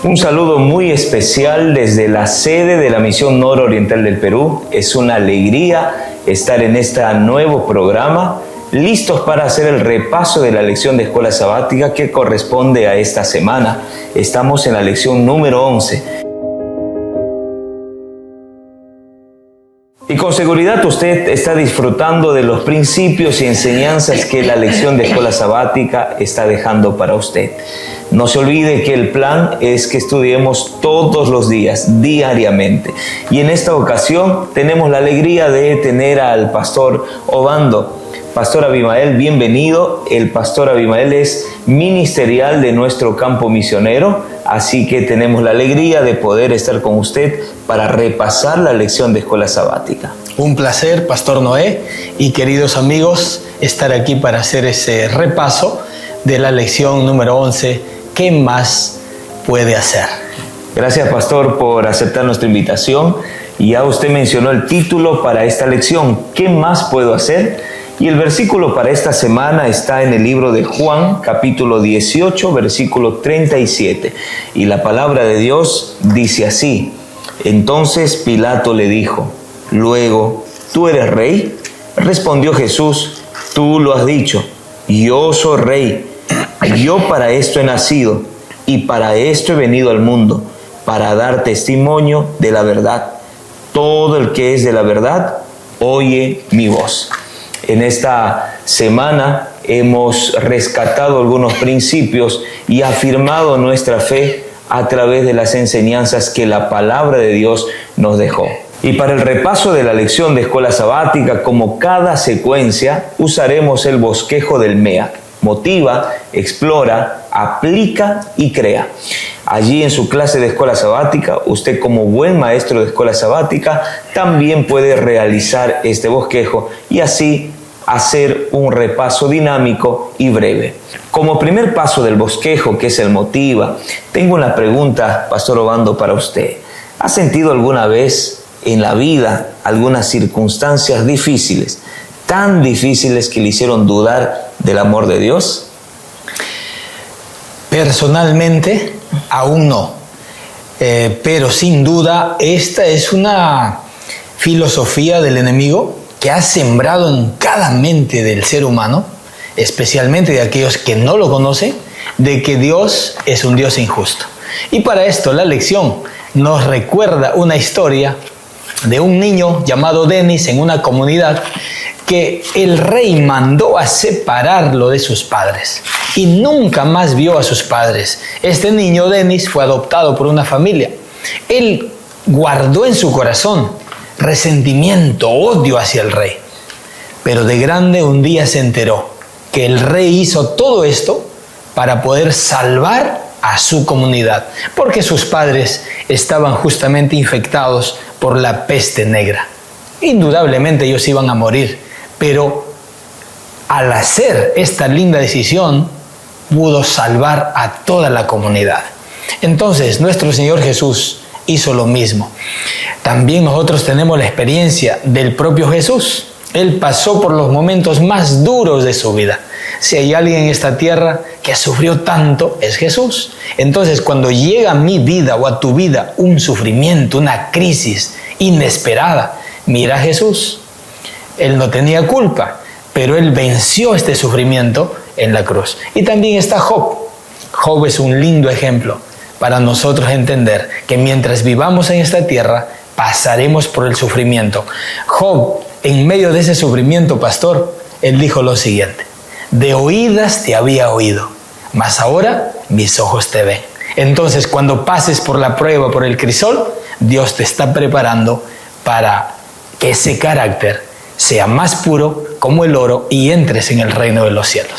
Un saludo muy especial desde la sede de la Misión Nororiental del Perú. Es una alegría estar en este nuevo programa, listos para hacer el repaso de la lección de escuela sabática que corresponde a esta semana. Estamos en la lección número 11. Y con seguridad usted está disfrutando de los principios y enseñanzas que la lección de escuela sabática está dejando para usted. No se olvide que el plan es que estudiemos todos los días, diariamente. Y en esta ocasión tenemos la alegría de tener al pastor Obando. Pastor Abimael, bienvenido. El pastor Abimael es ministerial de nuestro campo misionero, así que tenemos la alegría de poder estar con usted para repasar la lección de escuela sabática. Un placer, Pastor Noé, y queridos amigos, estar aquí para hacer ese repaso de la lección número 11. ¿Qué más puede hacer? Gracias, pastor, por aceptar nuestra invitación. Y ya usted mencionó el título para esta lección, ¿qué más puedo hacer? Y el versículo para esta semana está en el libro de Juan, capítulo 18, versículo 37. Y la palabra de Dios dice así: Entonces Pilato le dijo, luego, ¿tú eres rey? Respondió Jesús, tú lo has dicho, yo soy rey. Yo para esto he nacido y para esto he venido al mundo, para dar testimonio de la verdad. Todo el que es de la verdad, oye mi voz. En esta semana hemos rescatado algunos principios y afirmado nuestra fe a través de las enseñanzas que la palabra de Dios nos dejó. Y para el repaso de la lección de escuela sabática, como cada secuencia, usaremos el bosquejo del MEAC. Motiva, explora, aplica y crea. Allí en su clase de escuela sabática, usted como buen maestro de escuela sabática también puede realizar este bosquejo y así hacer un repaso dinámico y breve. Como primer paso del bosquejo, que es el motiva, tengo una pregunta, Pastor Obando, para usted. ¿Ha sentido alguna vez en la vida algunas circunstancias difíciles, tan difíciles que le hicieron dudar del amor de Dios? Personalmente, aún no. Pero sin duda, esta es una filosofía del enemigo que ha sembrado en cada mente del ser humano, especialmente de aquellos que no lo conocen, de que Dios es un Dios injusto. Y para esto la lección nos recuerda una historia de un niño llamado Denis en una comunidad que el rey mandó a separarlo de sus padres y nunca más vio a sus padres. Este niño, Denis, fue adoptado por una familia. Él guardó en su corazón resentimiento, odio hacia el rey. Pero de grande un día se enteró que el rey hizo todo esto para poder salvar a su comunidad, porque sus padres estaban justamente infectados por la peste negra. Indudablemente ellos iban a morir, pero al hacer esta linda decisión, pudo salvar a toda la comunidad. Entonces, nuestro Señor Jesús hizo lo mismo. También nosotros tenemos la experiencia del propio Jesús. Él pasó por los momentos más duros de su vida. Si hay alguien en esta tierra que sufrió tanto, es Jesús. Entonces, cuando llega a mi vida o a tu vida un sufrimiento, una crisis inesperada, mira a Jesús. Él no tenía culpa, pero Él venció este sufrimiento en la cruz. Y también está Job. Job es un lindo ejemplo para nosotros entender que mientras vivamos en esta tierra, pasaremos por el sufrimiento. Job, en medio de ese sufrimiento, pastor, él dijo lo siguiente: de oídas te había oído, mas ahora mis ojos te ven. Entonces, cuando pases por la prueba, por el crisol, Dios te está preparando para que ese carácter sea más puro como el oro y entres en el reino de los cielos.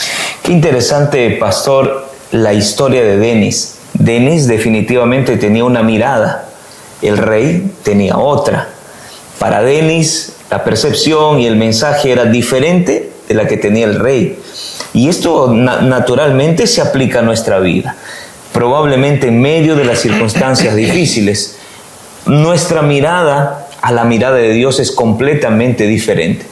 Qué interesante, pastor, la historia de Denis. Denis definitivamente tenía una mirada, el rey tenía otra. Para Denis, la percepción y el mensaje era diferente de la que tenía el rey. Y esto naturalmente se aplica a nuestra vida. Probablemente en medio de las circunstancias difíciles, nuestra mirada a la mirada de Dios es completamente diferente.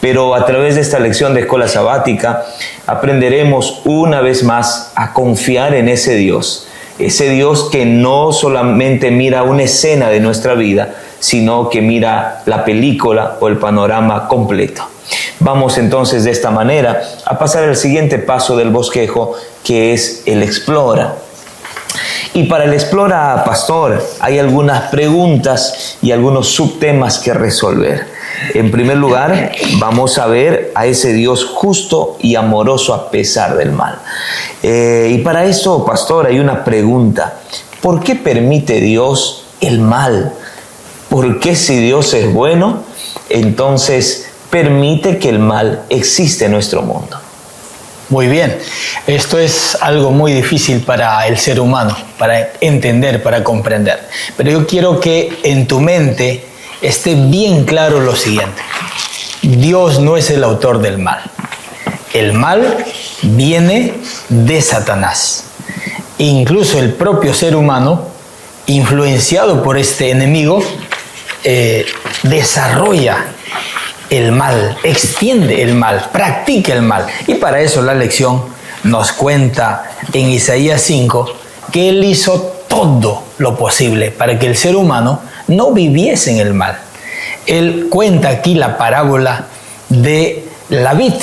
Pero a través de esta lección de escuela sabática aprenderemos una vez más a confiar en ese Dios ese Dios que no solamente mira una escena de nuestra vida, sino que mira la película o el panorama completo. Vamos entonces de esta manera a pasar al siguiente paso del bosquejo, que es el explora. Y para el explora, pastor, hay algunas preguntas y algunos subtemas que resolver. En primer lugar, vamos a ver a ese Dios justo y amoroso a pesar del mal. Y para eso, pastor, hay una pregunta. ¿Por qué permite Dios el mal? ¿Por qué si Dios es bueno, entonces permite que el mal existe en nuestro mundo? Muy bien, esto es algo muy difícil para el ser humano, para entender, para comprender. Pero yo quiero que en tu mente esté bien claro lo siguiente. Dios no es el autor del mal. El mal viene de Satanás. Incluso el propio ser humano, influenciado por este enemigo, desarrolla el mal, extiende el mal, practica el mal. Y para eso la lección nos cuenta en Isaías 5 que Él hizo todo lo posible para que el ser humano no viviese en el mal. Él cuenta aquí la parábola de la vid.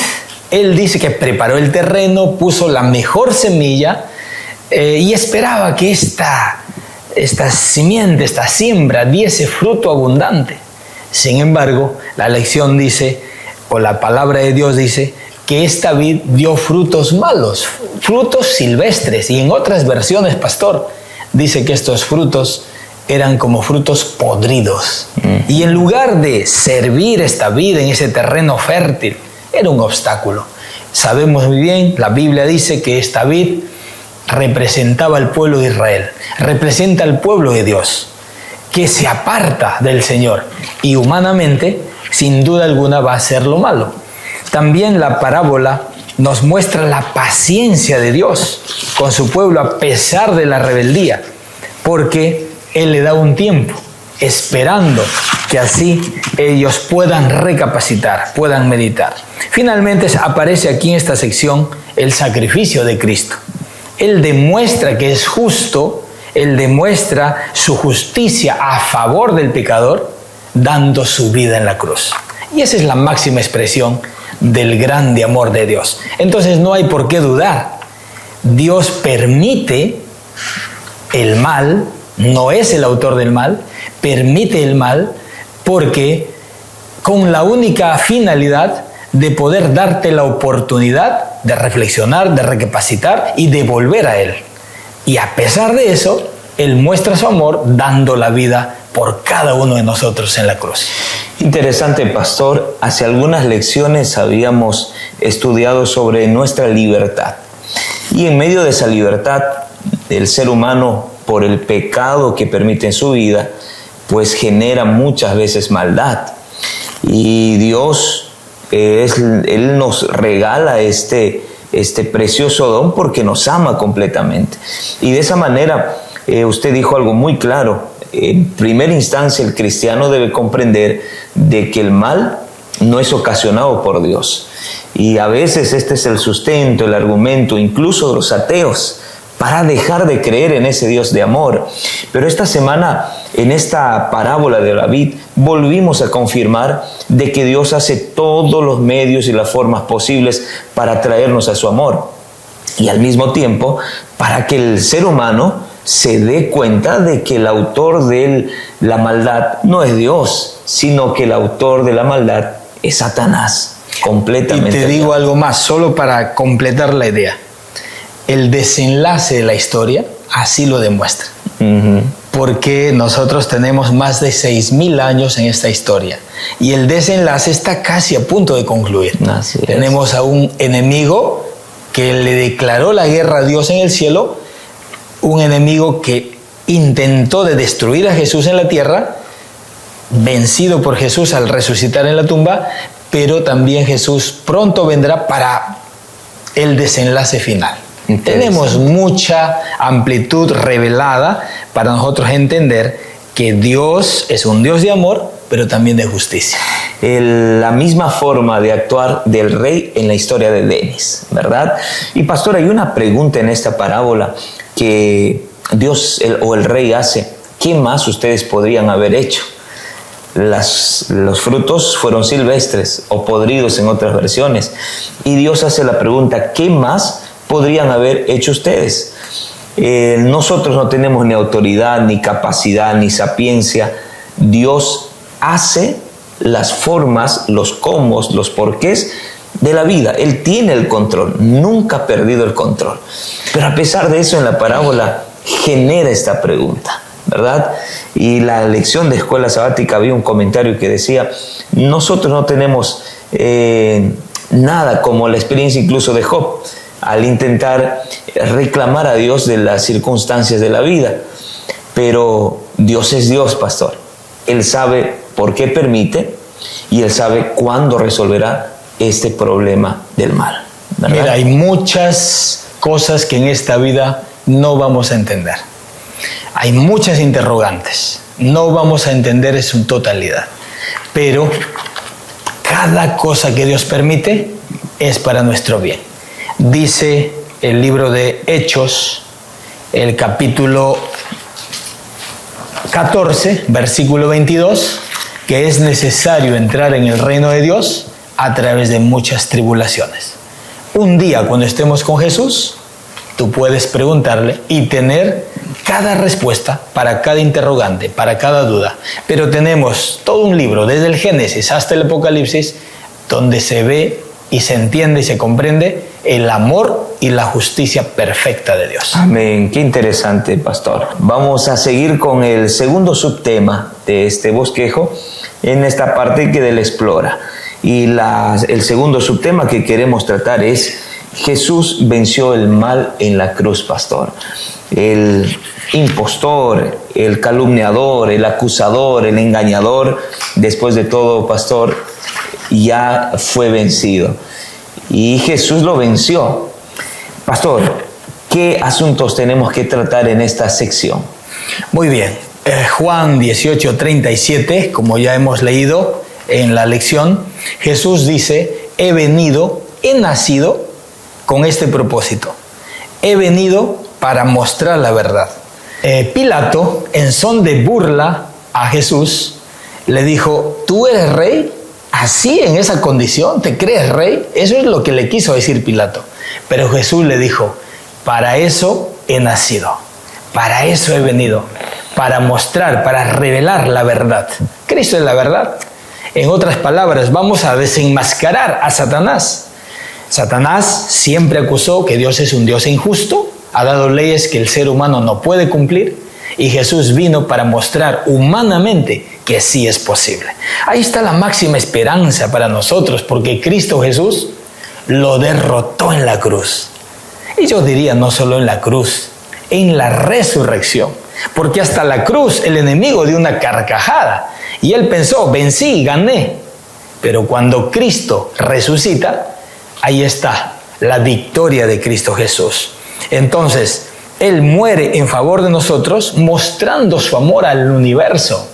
Él dice que preparó el terreno, puso la mejor semilla y esperaba que esta simiente, esta siembra diese fruto abundante. Sin embargo, la lección dice, o la palabra de Dios dice, que esta vid dio frutos malos, frutos silvestres. Y en otras versiones, pastor, dice que estos frutos eran como frutos podridos. Y en lugar de servir esta vid en ese terreno fértil, era un obstáculo. Sabemos muy bien, la Biblia dice que esta vid representaba al pueblo de Israel, representa al pueblo de Dios, que se aparta del Señor y humanamente, sin duda alguna, va a ser lo malo. También la parábola nos muestra la paciencia de Dios con su pueblo a pesar de la rebeldía, porque Él le da un tiempo, esperando que así ellos puedan recapacitar, puedan meditar. Finalmente aparece aquí en esta sección el sacrificio de Cristo. Él demuestra que es justo, Él demuestra su justicia a favor del pecador, dando su vida en la cruz. Y esa es la máxima expresión del grande amor de Dios. Entonces no hay por qué dudar. Dios permite el mal, no es el autor del mal, permite el mal porque con la única finalidad de poder darte la oportunidad de reflexionar, de recapacitar y de volver a Él. Y a pesar de eso, Él muestra su amor dando la vida por cada uno de nosotros en la cruz. Interesante, pastor. Hace algunas lecciones habíamos estudiado sobre nuestra libertad. Y en medio de esa libertad, el ser humano, por el pecado que permite en su vida, pues genera muchas veces maldad. Y Dios, Él nos regala este precioso don porque nos ama completamente. Y de esa manera, usted dijo algo muy claro. En primera instancia, el cristiano debe comprender de que el mal no es ocasionado por Dios. Y a veces este es el sustento, el argumento, incluso de los ateos, para dejar de creer en ese Dios de amor. Pero esta semana, en esta parábola de la vid, volvimos a confirmar de que Dios hace todos los medios y las formas posibles para traernos a su amor. Y al mismo tiempo, para que el ser humano se dé cuenta de que el autor de la maldad no es Dios, sino que el autor de la maldad es Satanás, completamente. Y te digo algo más, solo para completar la idea. El desenlace de la historia así lo demuestra. Porque nosotros tenemos más de 6,000 años en esta historia. Y el desenlace está casi a punto de concluir. Tenemos a un enemigo que le declaró la guerra a Dios en el cielo, un enemigo que intentó de destruir a Jesús en la tierra, vencido por Jesús al resucitar en la tumba, pero también Jesús pronto vendrá para el desenlace final. Tenemos mucha amplitud revelada para nosotros entender que Dios es un Dios de amor, pero también de justicia. La misma forma de actuar del rey en la historia de Denis, ¿verdad? Y pastor, hay una pregunta en esta parábola que el rey hace, ¿qué más ustedes podrían haber hecho? Los frutos fueron silvestres o podridos en otras versiones. Y Dios hace la pregunta, ¿qué más podrían haber hecho ustedes? Nosotros no tenemos ni autoridad, ni capacidad, ni sapiencia. Dios hace las formas, los cómo, los porqués de la vida. Él tiene el control, nunca ha perdido el control. Pero a pesar de eso, en la parábola genera esta pregunta, ¿verdad? Y la lección de escuela sabática, había un comentario que decía, nosotros no tenemos nada como la experiencia incluso de Job, al intentar reclamar a Dios de las circunstancias de la vida. Pero Dios es Dios, pastor. Él sabe por qué permite y Él sabe cuándo resolverá este problema del mal, ¿verdad? Mira, hay muchas cosas que en esta vida no vamos a entender. Hay muchas interrogantes. No vamos a entender en su totalidad. Pero cada cosa que Dios permite es para nuestro bien. Dice el libro de Hechos, el capítulo 14, versículo 22, que es necesario entrar en el reino de Dios a través de muchas tribulaciones. Un día, cuando estemos con Jesús, tú puedes preguntarle y tener cada respuesta para cada interrogante, para cada duda. Pero tenemos todo un libro, desde el Génesis hasta el Apocalipsis, donde se ve y se entiende y se comprende el amor y la justicia perfecta de Dios. Amén. Qué interesante, pastor. Vamos a seguir con el segundo subtema de este bosquejo en esta parte que él explora. Y el segundo subtema que queremos tratar es Jesús venció el mal en la cruz, pastor. El impostor, el calumniador, el acusador, el engañador, después de todo, pastor, ya fue vencido. Y Jesús lo venció. Pastor, ¿qué asuntos tenemos que tratar en esta sección? Muy bien. Juan 18:37, como ya hemos leído en la lección, Jesús dice, he nacido con este propósito. He venido para mostrar la verdad. Pilato, en son de burla a Jesús, le dijo, ¿tú eres rey? ¿Así, en esa condición, te crees rey? Eso es lo que le quiso decir Pilato. Pero Jesús le dijo, para eso he nacido, para eso he venido, para mostrar, para revelar la verdad. Cristo es la verdad. En otras palabras, vamos a desenmascarar a Satanás. Satanás siempre acusó que Dios es un Dios injusto, ha dado leyes que el ser humano no puede cumplir, y Jesús vino para mostrar humanamente que sí es posible. Ahí está la máxima esperanza para nosotros, porque Cristo Jesús lo derrotó en la cruz. Y yo diría no solo en la cruz, en la resurrección. Porque hasta la cruz el enemigo dio una carcajada y él pensó, vencí, gané. Pero cuando Cristo resucita, ahí está la victoria de Cristo Jesús. Entonces, Él muere en favor de nosotros, mostrando su amor al universo.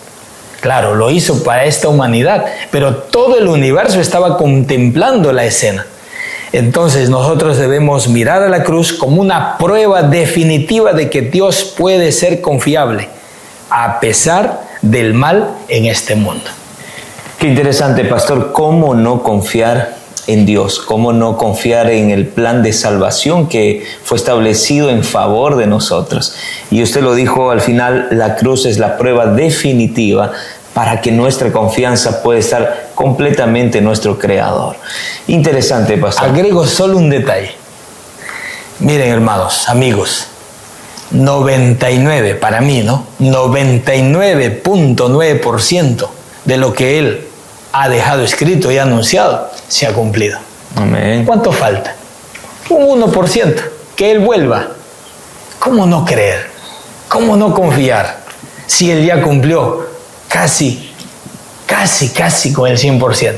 Claro, lo hizo para esta humanidad, pero todo el universo estaba contemplando la escena. Entonces, nosotros debemos mirar a la cruz como una prueba definitiva de que Dios puede ser confiable, a pesar del mal en este mundo. Qué interesante, pastor, cómo no confiar en Dios, cómo no confiar en el plan de salvación que fue establecido en favor de nosotros. Y usted lo dijo al final, la cruz es la prueba definitiva para que nuestra confianza pueda estar completamente en nuestro Creador. Interesante, pastor. Agrego solo un detalle. Miren, hermanos, amigos, 99, para mí, ¿no? 99.9% de lo que Él ha dejado escrito y anunciado se ha cumplido. Amén. ¿Cuánto falta? Un 1%, que Él vuelva. ¿Cómo no creer? ¿Cómo no confiar? Si Él ya cumplió casi con el 100%.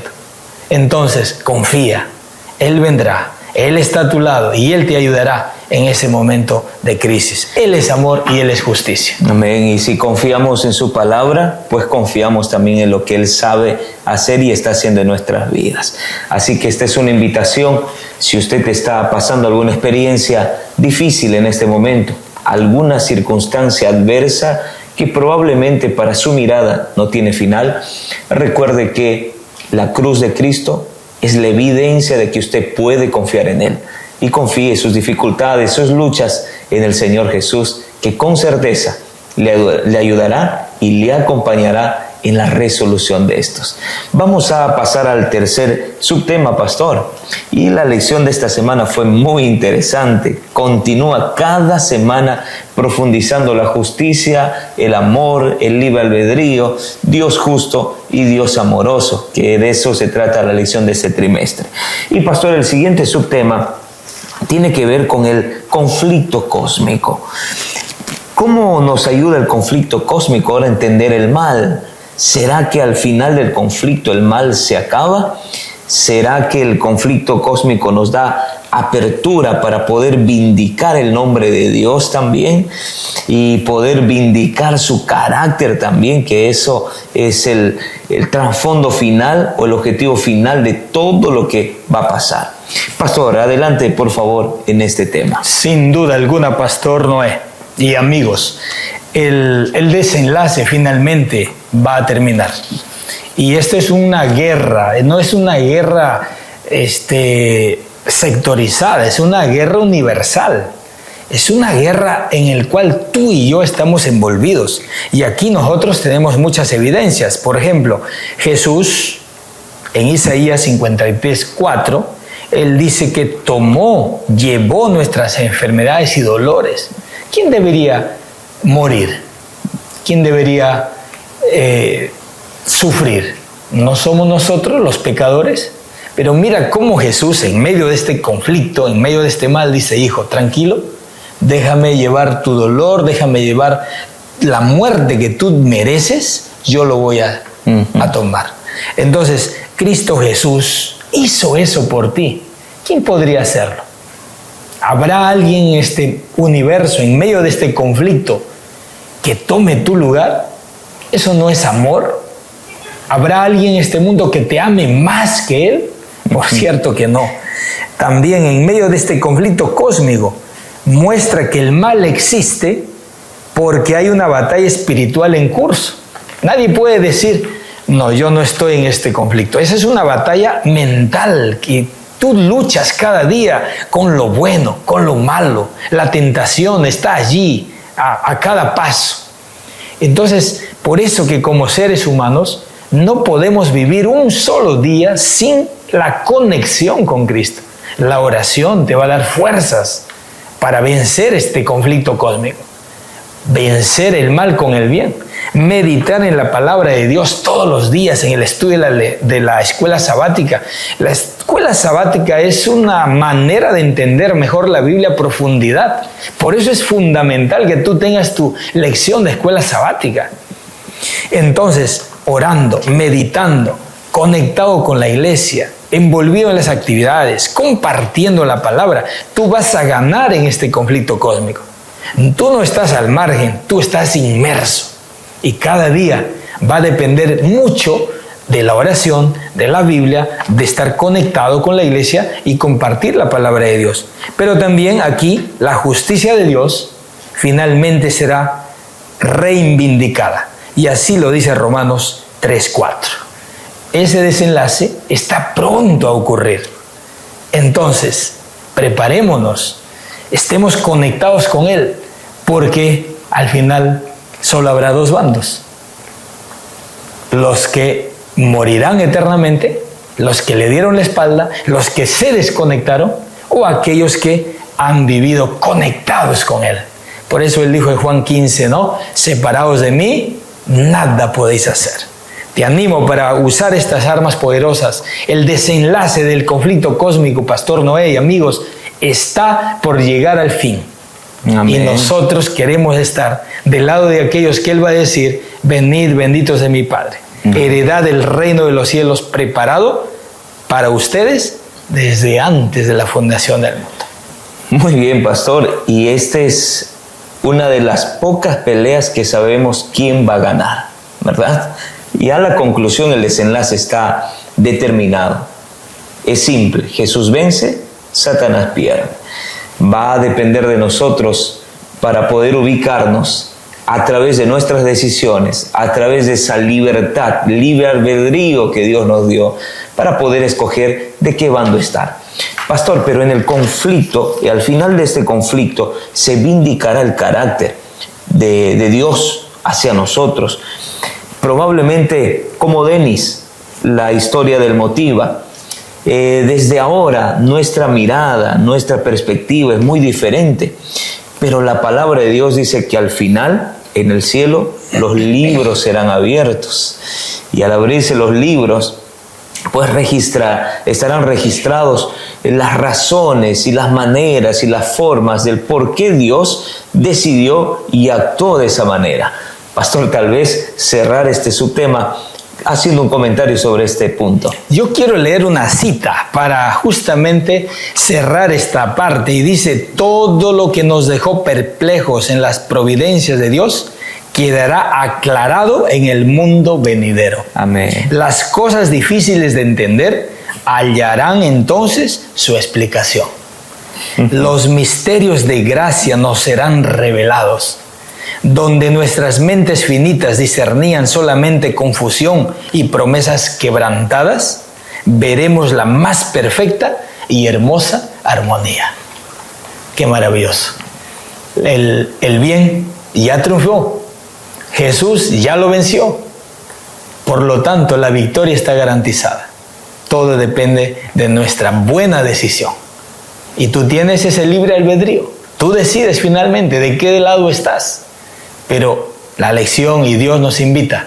Entonces, confía. Él vendrá, Él está a tu lado y Él te ayudará en ese momento de crisis. Él es amor y Él es justicia. Amén. Y si confiamos en su palabra, pues confiamos también en lo que Él sabe hacer y está haciendo en nuestras vidas. Así que esta es una invitación. Si usted está pasando alguna experiencia difícil en este momento, alguna circunstancia adversa que probablemente para su mirada no tiene final, recuerde que la cruz de Cristo es la evidencia de que usted puede confiar en Él. Y confíe sus dificultades, sus luchas en el Señor Jesús, que con certeza le ayudará y le acompañará en la resolución de estos. Vamos a pasar al tercer subtema, pastor. Y la lección de esta semana fue muy interesante. Continúa cada semana profundizando la justicia, el amor, el libre albedrío, Dios justo y Dios amoroso, que de eso se trata la lección de este trimestre. Y pastor, el siguiente subtema tiene que ver con el conflicto cósmico. ¿Cómo nos ayuda el conflicto cósmico ahora a entender el mal? ¿Será que al final del conflicto el mal se acaba? ¿Será que el conflicto cósmico nos da apertura para poder vindicar el nombre de Dios también y poder vindicar su carácter también, que eso es el trasfondo final o el objetivo final de todo lo que va a pasar? Pastor, adelante por favor en este tema. Sin duda alguna, Pastor Noé y amigos, el desenlace finalmente va a terminar. Y esto es una guerra, no es una guerra sectorizada, es una guerra universal. Es una guerra en la cual tú y yo estamos envolvidos. Y aquí nosotros tenemos muchas evidencias. Por ejemplo, Jesús, en Isaías 53:4, Él dice que llevó nuestras enfermedades y dolores. ¿Quién debería morir? ¿Quién debería sufrir? ¿No somos nosotros los pecadores? Pero mira cómo Jesús, en medio de este conflicto, en medio de este mal, dice: hijo, tranquilo, déjame llevar tu dolor, déjame llevar la muerte que tú mereces, yo lo voy a tomar. Entonces, Cristo Jesús hizo eso por ti. ¿Quién podría hacerlo? ¿Habrá alguien en este universo, en medio de este conflicto, que tome tu lugar? ¿Eso no es amor? ¿Habrá alguien en este mundo que te ame más que Él? Por cierto que no. También en medio de este conflicto cósmico muestra que el mal existe porque hay una batalla espiritual en curso. Nadie puede decir: no, yo no estoy en este conflicto. Esa es una batalla mental que tú luchas cada día con lo bueno, con lo malo. La tentación está allí a cada paso. Entonces, por eso que como seres humanos no podemos vivir un solo día sin la conexión con Cristo. La oración te va a dar fuerzas para vencer este conflicto cósmico, vencer el mal con el bien, meditar en la palabra de Dios todos los días en el estudio de la escuela sabática. La escuela sabática es una manera de entender mejor la Biblia a profundidad. Por eso es fundamental que tú tengas tu lección de escuela sabática. Entonces, orando, meditando, conectado con la iglesia, envolvido en las actividades, compartiendo la palabra, tú vas a ganar en este conflicto cósmico. Tú no estás al margen, tú estás inmerso. Y cada día va a depender mucho de la oración, de la Biblia, de estar conectado con la iglesia y compartir la palabra de Dios. Pero también aquí la justicia de Dios finalmente será reivindicada. Y así lo dice Romanos 3:4. Ese desenlace está pronto a ocurrir. Entonces, preparémonos, estemos conectados con Él, porque al final solo habrá dos bandos: los que morirán eternamente, los que le dieron la espalda, los que se desconectaron, o aquellos que han vivido conectados con Él. Por eso Él dijo en Juan 15, ¿no? Separados de mí, nada podéis hacer. Te animo para usar estas armas poderosas. El desenlace del conflicto cósmico, Pastor Noé y amigos, está por llegar al fin. Amén. Y nosotros queremos estar del lado de aquellos que Él va a decir: venid benditos de mi Padre. Heredad del reino de los cielos preparado para ustedes desde antes de la fundación del mundo. Muy bien, pastor. Y esta es una de las pocas peleas que sabemos quién va a ganar, ¿verdad? Y a la conclusión el desenlace está determinado. Es simple: Jesús vence, Satanás pierde. Va a depender de nosotros para poder ubicarnos a través de nuestras decisiones, a través de esa libertad, libre albedrío que Dios nos dio, para poder escoger de qué bando estar. Pastor, pero en el conflicto, y al final de este conflicto, se vindicará el carácter de Dios hacia nosotros. Probablemente, como Denis, la historia del motiva. Desde ahora, nuestra mirada, nuestra perspectiva es muy diferente. Pero la palabra de Dios dice que al final, en el cielo, los libros serán abiertos. Y al abrirse los libros, pues estarán registrados las razones y las maneras y las formas del por qué Dios decidió y actuó de esa manera. Pastor, tal vez cerrar este subtema haciendo un comentario sobre este punto. Yo quiero leer una cita para justamente cerrar esta parte, y dice: todo lo que nos dejó perplejos en las providencias de Dios quedará aclarado en el mundo venidero. Amén. Las cosas difíciles de entender hallarán entonces su explicación. Los misterios de gracia nos serán revelados. Donde nuestras mentes finitas discernían solamente confusión y promesas quebrantadas, veremos la más perfecta y hermosa armonía. ¡Qué maravilloso! El bien ya triunfó. Jesús ya lo venció. Por lo tanto, la victoria está garantizada. Todo depende de nuestra buena decisión. Y tú tienes ese libre albedrío. Tú decides finalmente de qué lado estás. Pero la lección y Dios nos invita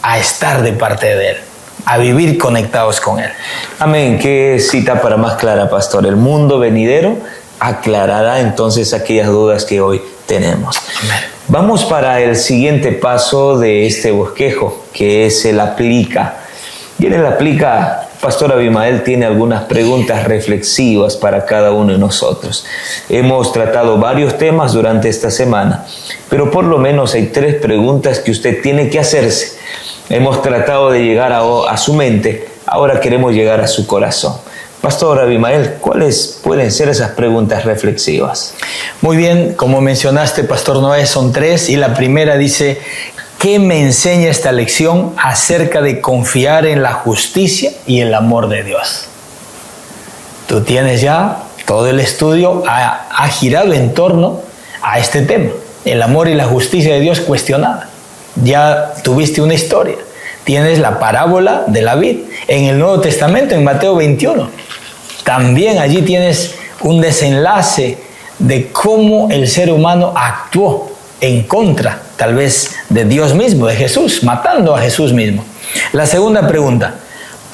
a estar de parte de Él, a vivir conectados con Él. Amén. Qué cita para más clara, pastor. El mundo venidero aclarará entonces aquellas dudas que hoy tenemos. Amén. Vamos para el siguiente paso de este bosquejo, que es el aplica. Y en el aplica, Pastor Abimael tiene algunas preguntas reflexivas para cada uno de nosotros. Hemos tratado varios temas durante esta semana, pero por lo menos hay 3 preguntas que usted tiene que hacerse. Hemos tratado de llegar a su mente, ahora queremos llegar a su corazón. Pastor Abimael, ¿cuáles pueden ser esas preguntas reflexivas? Muy bien, como mencionaste, Pastor Noé, son 3, y la primera dice: ¿qué me enseña esta lección acerca de confiar en la justicia y el amor de Dios? Tú tienes ya todo el estudio, ha girado en torno a este tema, el amor y la justicia de Dios cuestionada. Ya tuviste una historia, tienes la parábola de la vid en el Nuevo Testamento, en Mateo 21. También allí tienes un desenlace de cómo el ser humano actuó en contra, tal vez, de Dios mismo, de Jesús, matando a Jesús mismo. La segunda pregunta: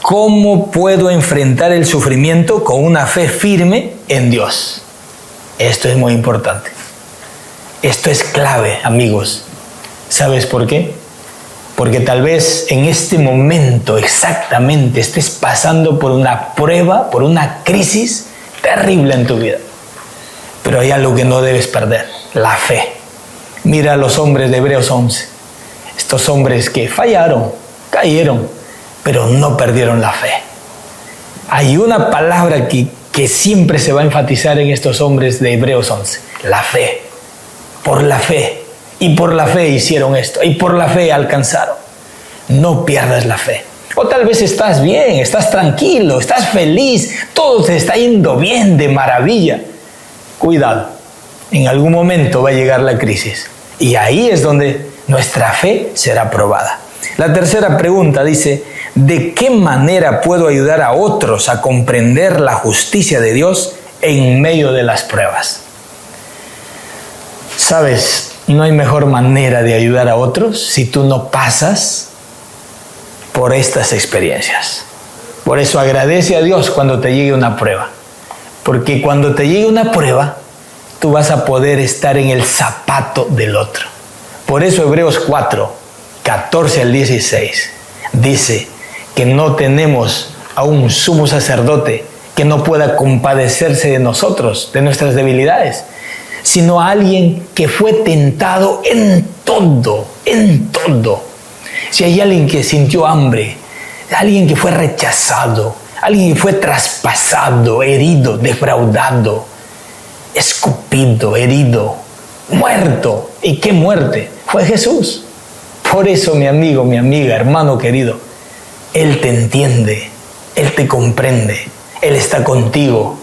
¿cómo puedo enfrentar el sufrimiento con una fe firme en Dios? Esto es muy importante. Esto es clave, amigos. ¿Sabes por qué? Porque tal vez en este momento exactamente estés pasando por una prueba, por una crisis terrible en tu vida. Pero hay algo que no debes perder: la fe. Mira a los hombres de Hebreos 11. Estos hombres que fallaron, cayeron, pero no perdieron la fe. Hay una palabra que siempre se va a enfatizar en estos hombres de Hebreos 11. La fe. Por la fe. Y por la fe hicieron esto. Y por la fe alcanzaron. No pierdas la fe. O tal vez estás bien, estás tranquilo, estás feliz, todo te está yendo bien, de maravilla. Cuidado. En algún momento va a llegar la crisis. Y ahí es donde nuestra fe será probada. La tercera pregunta dice: ¿de qué manera puedo ayudar a otros a comprender la justicia de Dios en medio de las pruebas? ¿Sabes? No hay mejor manera de ayudar a otros si tú no pasas por estas experiencias. Por eso agradece a Dios cuando te llegue una prueba. Porque cuando te llegue una prueba, tú vas a poder estar en el zapato del otro. Por eso Hebreos 4, 14 al 16, dice que no tenemos a un sumo sacerdote que no pueda compadecerse de nosotros, de nuestras debilidades, sino a alguien que fue tentado en todo, en todo. Si hay alguien que sintió hambre, alguien que fue rechazado, alguien que fue traspasado, herido, defraudado, escupido, herido, muerto. ¿Y qué muerte? Fue Jesús. Por eso, mi amigo, mi amiga, hermano querido, Él te entiende, Él te comprende, Él está contigo.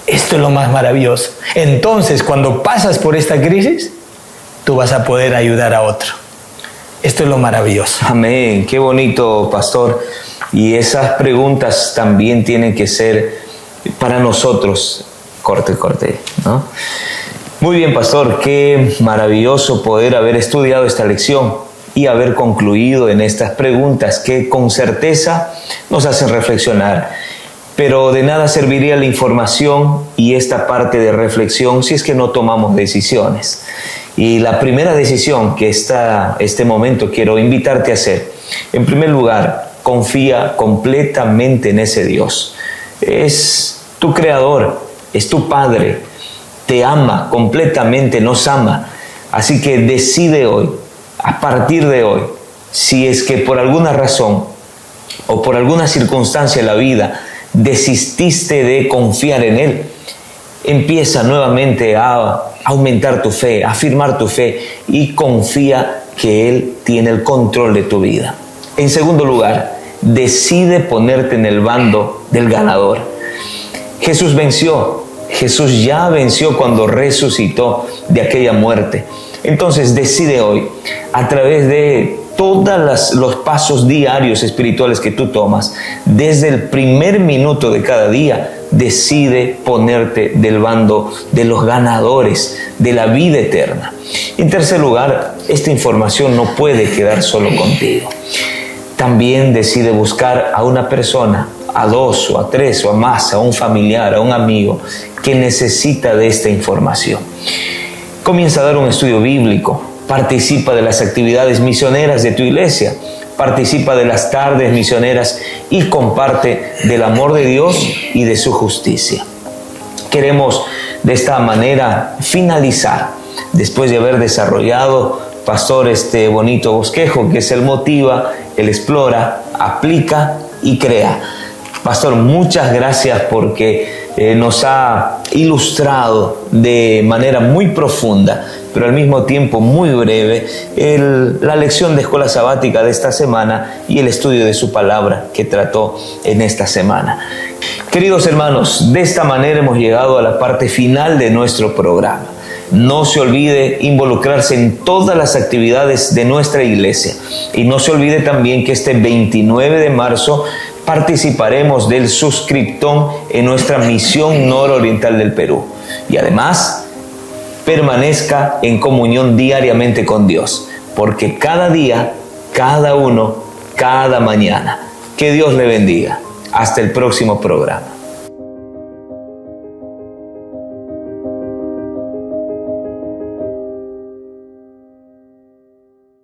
Esto es lo más maravilloso. Entonces, cuando pasas por esta crisis, tú vas a poder ayudar a otro. Esto es lo maravilloso. Amén, qué bonito, pastor. Y esas preguntas también tienen que ser para nosotros. Corte, ¿no? Muy bien, pastor, qué maravilloso poder haber estudiado esta lección y haber concluido en estas preguntas que con certeza nos hacen reflexionar. Pero de nada serviría la información y esta parte de reflexión si es que no tomamos decisiones. Y la primera decisión que este momento quiero invitarte a hacer, en primer lugar, confía completamente en ese Dios. Es tu creador, es tu Padre, te ama completamente, nos ama. Así que decide hoy, a partir de hoy, si es que por alguna razón o por alguna circunstancia en la vida desististe de confiar en Él, empieza nuevamente a aumentar tu fe, a afirmar tu fe y confía que Él tiene el control de tu vida. En segundo lugar, decide ponerte en el bando del ganador. Jesús venció, Jesús ya venció cuando resucitó de aquella muerte. Entonces decide hoy, a través de todos los pasos diarios espirituales que tú tomas, desde el primer minuto de cada día, decide ponerte del bando de los ganadores de la vida eterna. En tercer lugar, esta información no puede quedar solo contigo. También decide buscar a una persona, a dos o a tres o a más, a un familiar, a un amigo que necesita de esta información. Comienza a dar un estudio bíblico, participa de las actividades misioneras de tu iglesia, participa de las tardes misioneras y comparte del amor de Dios y de su justicia. Queremos de esta manera finalizar, después de haber desarrollado, pastor, este bonito bosquejo que es el motiva, el explora, aplica y crea. Pastor, muchas gracias porque nos ha ilustrado de manera muy profunda, pero al mismo tiempo muy breve, la lección de escuela sabática de esta semana y el estudio de su palabra que trató en esta semana. Queridos hermanos, de esta manera hemos llegado a la parte final de nuestro programa. No se olvide involucrarse en todas las actividades de nuestra iglesia y no se olvide también que este 29 de marzo participaremos del suscriptón en nuestra misión nororiental del Perú. Y además, permanezca en comunión diariamente con Dios, porque cada día, cada uno, cada mañana. Que Dios le bendiga. Hasta el próximo programa.